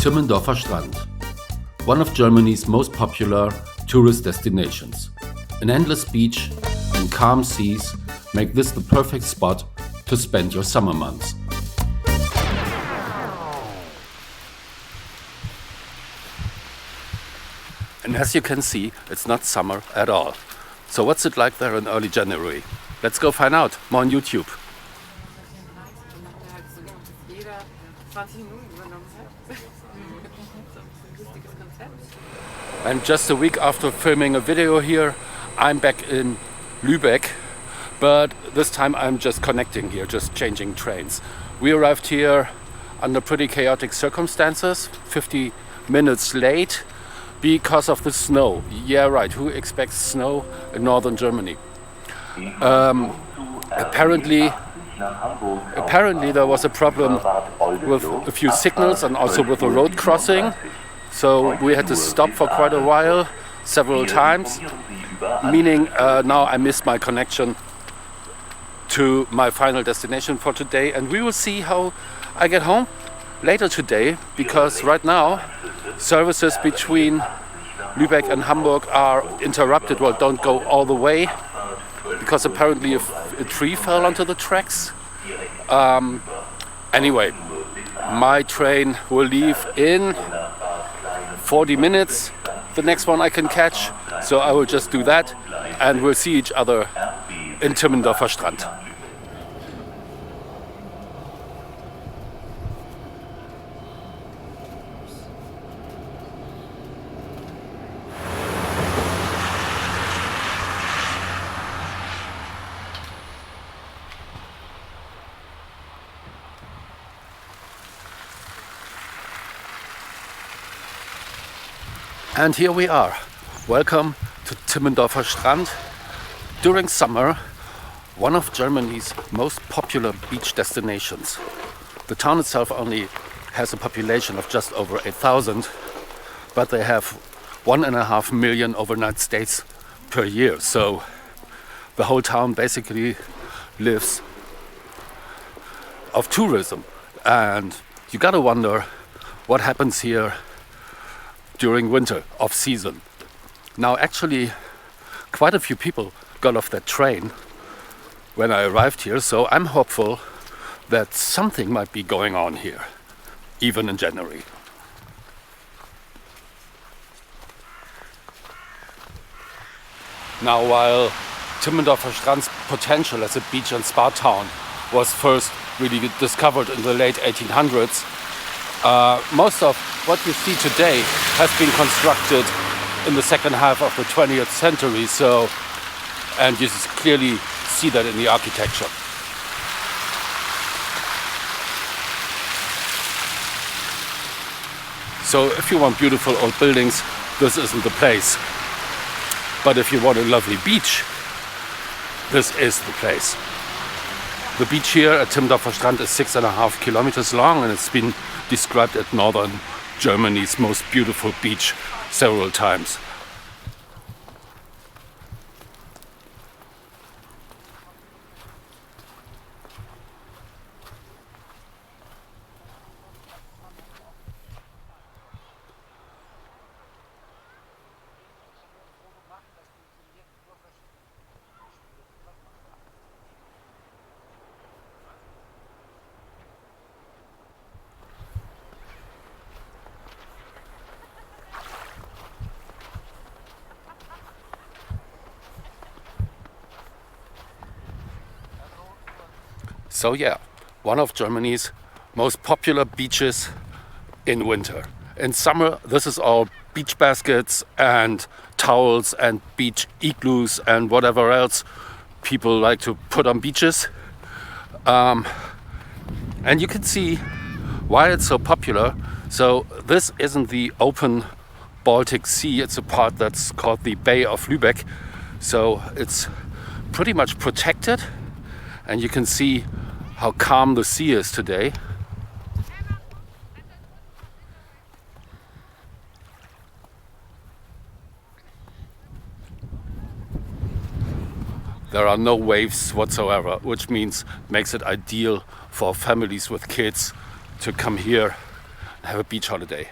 Timmendorfer Strand, one of Germany's most popular tourist destinations. An endless beach and calm seas make this the perfect spot to spend your summer months. And as you can see, it's not summer at all. So what's it like there in early January? Let's go find out. More on YouTube. And just a week after filming a video here, I'm back in Lübeck, but this time I'm just connecting here, just changing trains. We arrived here under pretty chaotic circumstances, 50 minutes late because of the snow. Yeah, right, who expects snow in northern Germany? Apparently there was a problem with a few signals and also with a road crossing. So we had to stop for quite a while, several times, meaning now I missed my connection to my final destination for today. And we will see how I get home later today, because right now services between Lübeck and Hamburg are interrupted, well, don't go all the way, because apparently a tree fell onto the tracks. Anyway, my train will leave in 40 minutes, the next one I can catch, so I will just do that and we'll see each other in Timmendorfer Strand. And here we are. Welcome to Timmendorfer Strand. During summer, one of Germany's most popular beach destinations. The town itself only has a population of just over 8,000, but they have 1.5 million overnight stays per year. So the whole town basically lives of tourism. And you gotta wonder what happens here during winter, off season. Now actually quite a few people got off that train when I arrived here, so I'm hopeful that something might be going on here, even in January. Now while Timmendorfer Strand's potential as a beach and spa town was first really discovered in the late 1800s, most of what you see today has been constructed in the second half of the 20th century, and you clearly see that in the architecture. So if you want beautiful old buildings, this isn't the place. But if you want a lovely beach, this is the place. The beach here at Timmendorfer Strand is 6.5 kilometers long, and it's been described as northern Germany's most beautiful beach several times. So yeah, one of Germany's most popular beaches in winter. In summer, this is all beach baskets and towels and beach igloos and whatever else people like to put on beaches. And you can see why it's so popular. So this isn't the open Baltic Sea, it's a part that's called the Bay of Lübeck. So it's pretty much protected, and you can see how calm the sea is today. There are no waves whatsoever, which makes it ideal for families with kids to come here have a beach holiday.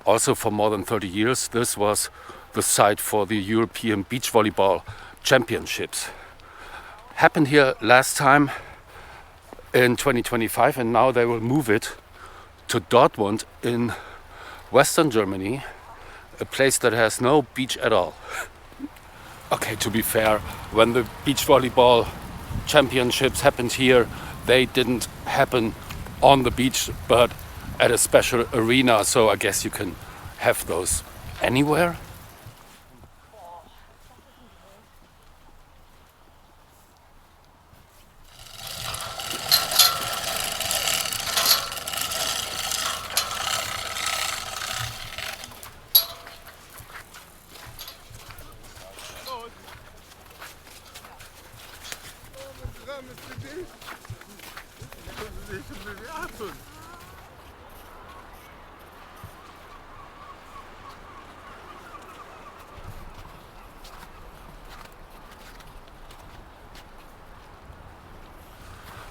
Also, for more than 30 years, this was the site for the European Beach Volleyball Championships. Happened here last time in 2025, and now they will move it to Dortmund in Western Germany, a place that has no beach at all. Okay, to be fair, when the beach volleyball championships happened here, they didn't happen on the beach, but at a special arena, so I guess you can have those anywhere.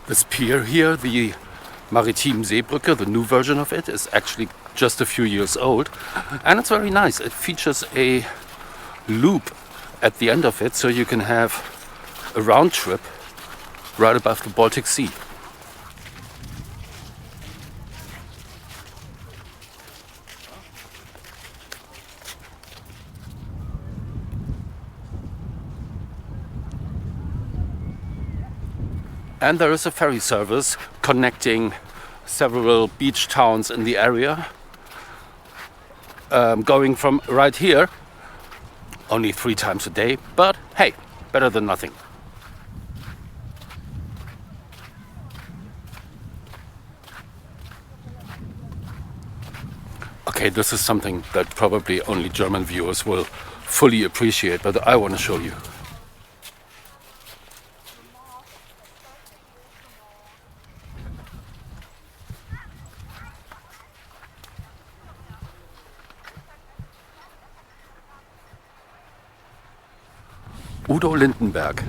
This pier here, the Maritim Seebrücke, the new version of it, is actually just a few years old, and it's very nice. It features a loop at the end of it, so you can have a round trip right above the Baltic Sea. And there is a ferry service connecting several beach towns in the area, going from right here, only 3 times a day, but hey, better than nothing. Okay, this is something that probably only German viewers will fully appreciate, but I want to show you. Udo Lindenberg,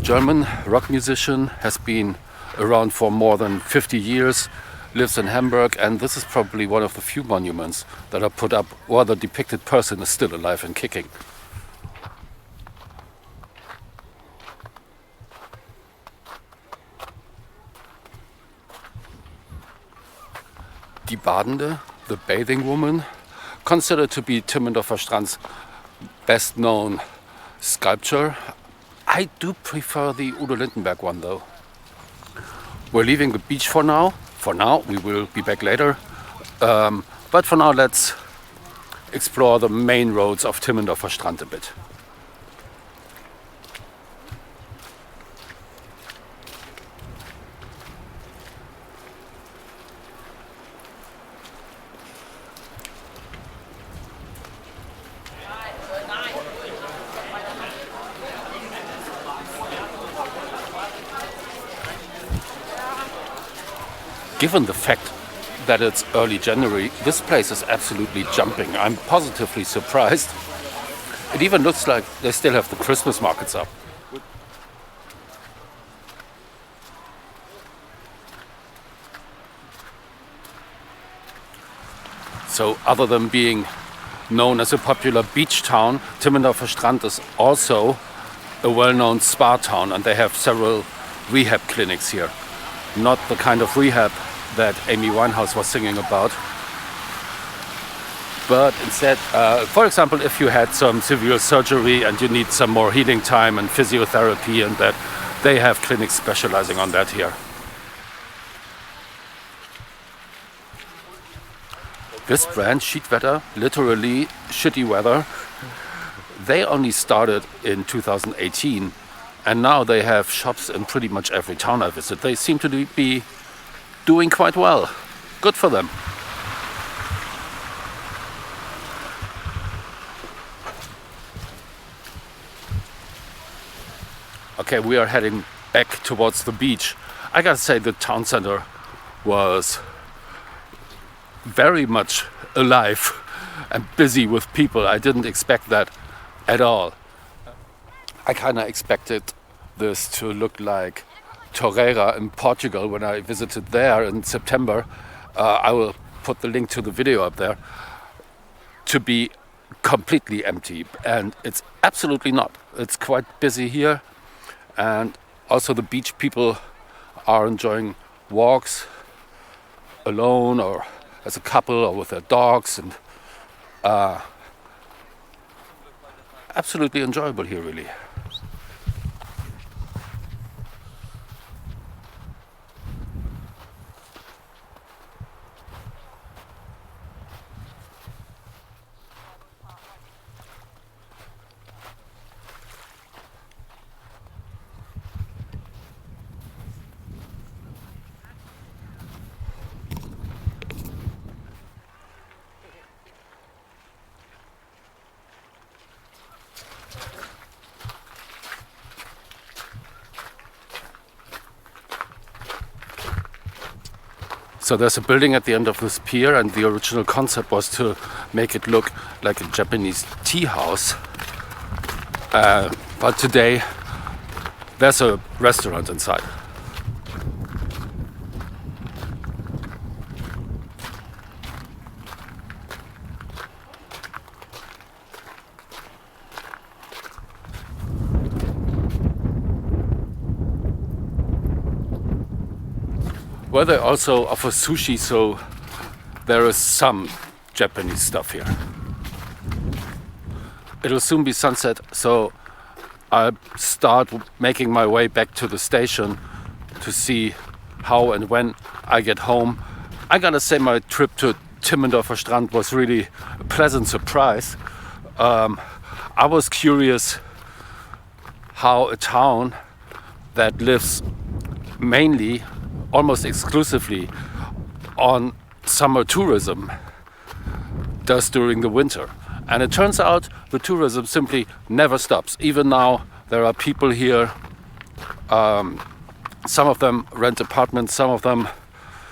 German rock musician, has been around for more than 50 years, lives in Hamburg, and this is probably one of the few monuments that are put up where the depicted person is still alive and kicking. Die Badende, the bathing woman, considered to be Timmendorfer Strand's best known sculpture. I do prefer the Udo Lindenberg one though. We're leaving the beach for now. For now, we will be back later. But for now, let's explore the main roads of Timmendorfer Strand a bit. Given the fact that it's early January, this place is absolutely jumping. I'm positively surprised. It even looks like they still have the Christmas markets up. So other than being known as a popular beach town, Timmendorfer Strand is also a well-known spa town, and they have several rehab clinics here. Not the kind of rehab that Amy Winehouse was singing about, but instead, for example, if you had some severe surgery and you need some more healing time and physiotherapy and that, they have clinics specializing on that here. This brand, Schiedwetter, literally shitty weather, they only started in 2018, and now they have shops in pretty much every town I visit. They seem to be doing quite well. Good for them. Okay, we are heading back towards the beach. I gotta say, the town center was very much alive and busy with people. I didn't expect that at all. I kind of expected this to look like Torreira in Portugal when I visited there in September. I will put the link to the video up there. To be completely empty, and it's absolutely not. It's quite busy here, and also the beach people are enjoying walks alone or as a couple or with their dogs, and absolutely enjoyable here, really. So there's a building at the end of this pier, and the original concept was to make it look like a Japanese tea house. But today there's a restaurant inside. Well, they also offer sushi, so there is some Japanese stuff here. It'll soon be sunset, so I'll start making my way back to the station to see how and when I get home. I gotta say, my trip to Timmendorfer Strand was really a pleasant surprise. I was curious how a town that lives mainly, almost exclusively on summer tourism does during the winter. And it turns out the tourism simply never stops. Even now there are people here, some of them rent apartments, some of them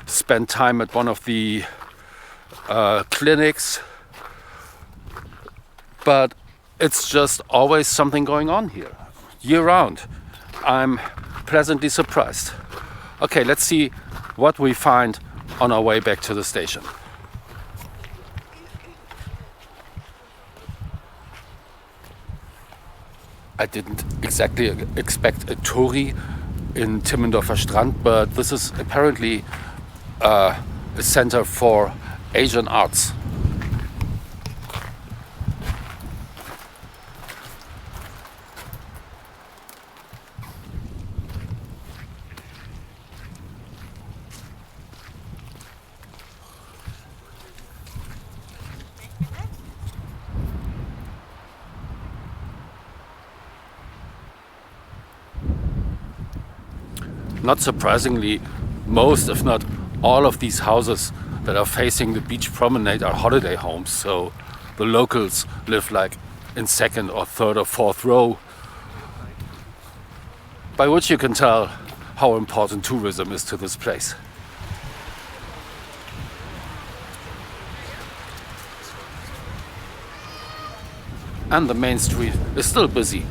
spend time at one of the clinics, but it's just always something going on here, year round. I'm pleasantly surprised. Okay, let's see what we find on our way back to the station. I didn't exactly expect a Touri in Timmendorfer Strand, but this is apparently a center for Asian arts. Not surprisingly, most, if not all, of these houses that are facing the beach promenade are holiday homes, so the locals live like in second or third or fourth row, by which you can tell how important tourism is to this place. And the main street is still busy.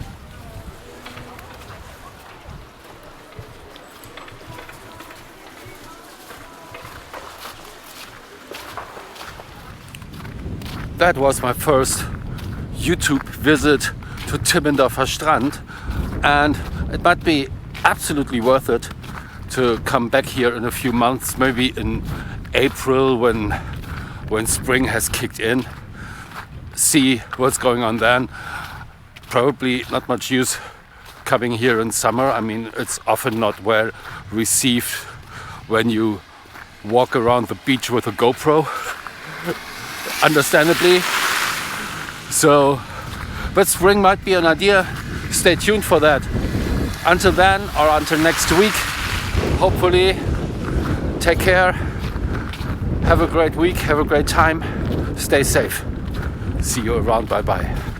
That was my first YouTube visit to Timmendorfer Strand, and it might be absolutely worth it to come back here in a few months, maybe in April when spring has kicked in, see what's going on then. Probably not much use coming here in summer. I mean, it's often not well received when you walk around the beach with a GoPro. Understandably. So, but spring might be an idea. Stay tuned for that. Until then, or until next week, hopefully, take care. Have a great week, have a great time. Stay safe. See you around. Bye bye.